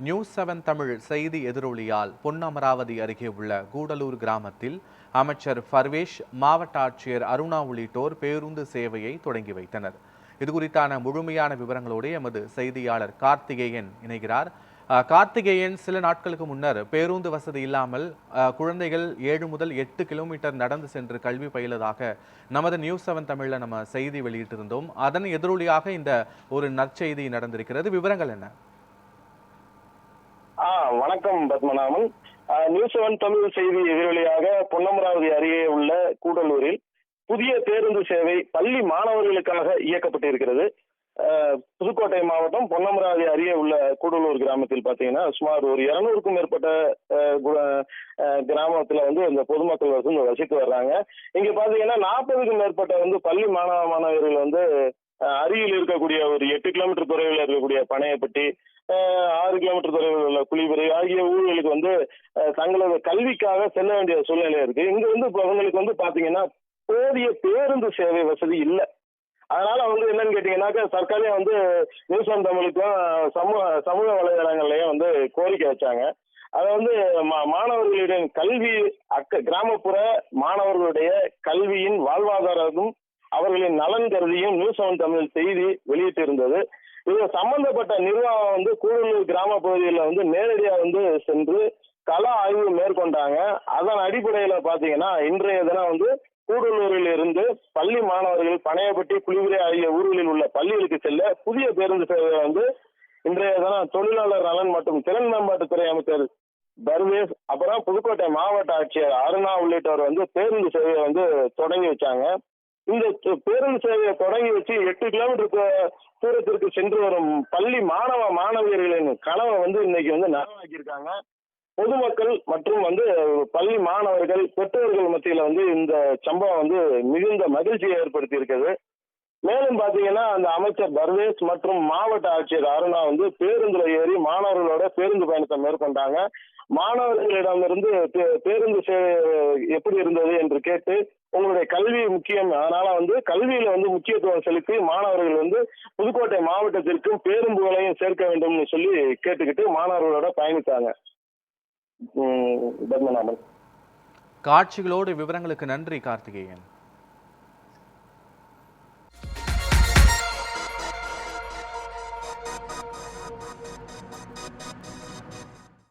நியூஸ்7 தமிழ் செய்தி எதிரொலியால் பொன்னமராவதி அருகே உள்ள கூடலூர் கிராமத்தில் அமைச்சர் பர்வேஷ், மாவட்ட ஆட்சியர் அருணா உள்ளிட்டோர் பேருந்து சேவையை தொடங்கி வைத்தனர். இதுகுறித்தான முழுமையான விவரங்களோடு எமது செய்தியாளர் கார்த்திகேயன் இணைகிறார். கார்த்திகேயன், சில நாட்களுக்கு முன்னர் பேருந்து வசதி இல்லாமல் குழந்தைகள் 7 முதல் 8 கிலோமீட்டர் நடந்து சென்று கல்வி பயிலதாக நமது நியூஸ்7 தமிழ்ல நம்ம செய்தி வெளியிட்டிருந்தோம். அதன் எதிரொலியாக இந்த ஒரு நற்செய்தி நடந்திருக்கிறது. விவரங்கள் என்ன? வணக்கம் பத்மநாபன். நியூஸ்7 தமிழ் செய்தி எதிரொலியாக பொன்னமராவதி அருகே உள்ள கூடலூரில் புதிய பேருந்து சேவை பள்ளி மாணவர்களுக்காக இயக்கப்பட்டிருக்கிறது. புதுக்கோட்டை மாவட்டம் பொன்னமராவதி அருகே உள்ள கூடலூர் கிராமத்தில் பாத்தீங்கன்னா சுமார் ஒரு 200க்கும் மேற்பட்ட கிராமத்துல இந்த பொதுமக்கள் வசித்து வர்றாங்க. இங்க பாத்தீங்கன்னா 40க்கும் மேற்பட்ட பள்ளி மாணவர்கள் அருகில் இருக்கக்கூடிய ஒரு 8 கிலோமீட்டர் தொலைவில் இருக்கக்கூடிய பனையப்பட்டி, 6 கிலோமீட்டர் தொலைவில் உள்ள குளிபுரை ஆகிய ஊர்களுக்கு தங்களது கல்விக்காக செல்ல வேண்டிய சூழ்நிலை இருக்கு. இங்க அவங்களுக்கு பாத்தீங்கன்னா போதிய பேருந்து சேவை வசதி இல்லை. அதனால என்னன்னு கேட்டீங்கன்னாக்க சர்க்காரே நியூஸ்7 தமிழுக்கும் சமூக வலைதளங்கள்லயும் கோரிக்கை வச்சாங்க. அதை மாணவர்களிடம் கல்வி கிராமப்புற மாணவர்களுடைய கல்வியின் வாழ்வாதாரமும் அவர்களின் நலன் கருதியும் நியூஸ்7 தமிழ் செய்தி வெளியிட்டு இருந்தது. இது சம்பந்தப்பட்ட நிர்வாகம் கூடலூர் கிராம பகுதியில் நேரடியாக சென்று கள ஆய்வு மேற்கொண்டாங்க. அதன் அடிப்படையில பாத்தீங்கன்னா இன்றைய தினம் கூடலூரில் இருந்து பள்ளி மாணவர்கள் பனையப்பட்டி, குளிவிரை ஆகிய ஊர்களில் உள்ள பள்ளிகளுக்கு செல்ல புதிய பேருந்து சேவை இன்றைய தினம் தொழிலாளர் நலன் மற்றும் திறன் மேம்பாட்டுத்துறை அமைச்சர் பர்வேஷ், அப்புறம் புதுக்கோட்டை மாவட்ட ஆட்சியர் அருணா உள்ளிட்டவர் பேருந்து சேவையை தொடங்கி வச்சாங்க. இந்த பேருந்து சேவையை தொடங்கி வச்சு 8 கிலோமீட்டர் தூரத்திற்கு சென்று வரும் பள்ளி மாணவியர்களின் கனவை இன்னைக்கு நனவாக்கியிருக்காங்க. பொதுமக்கள் மற்றும் பள்ளி மாணவர்கள், பெற்றோர்கள் மத்தியில இந்த சம்பவம் மிகுந்த மகிழ்ச்சியை ஏற்படுத்தி இருக்குது. மேலும் பாத்தீங்கன்னா அந்த அமைச்சர் பர்வேஷ் மற்றும் மாவட்ட ஆட்சியர் அருணா பேருந்துல ஏறி மாணவர்களோட பேருந்து பயணத்தை மேற்கொண்டாங்க. மாணவர்களிடமிருந்து பேருந்து சேவை எப்படி இருந்தது என்று கேட்டு, உங்களுடைய கல்வி முக்கியம், அதனால கல்வியில முக்கியத்துவம் செலுத்தி மாணவர்கள் புதுக்கோட்டை மாவட்டத்திற்கும் பேருந்துகளையும் சேர்க்க வேண்டும்னு சொல்லி கேட்டுக்கிட்டு மாணவர்களோட பயணித்தாங்க. பத்மநாபன். காட்சிகளோடு விவரங்களுக்கு நன்றி கார்த்திகேயன்.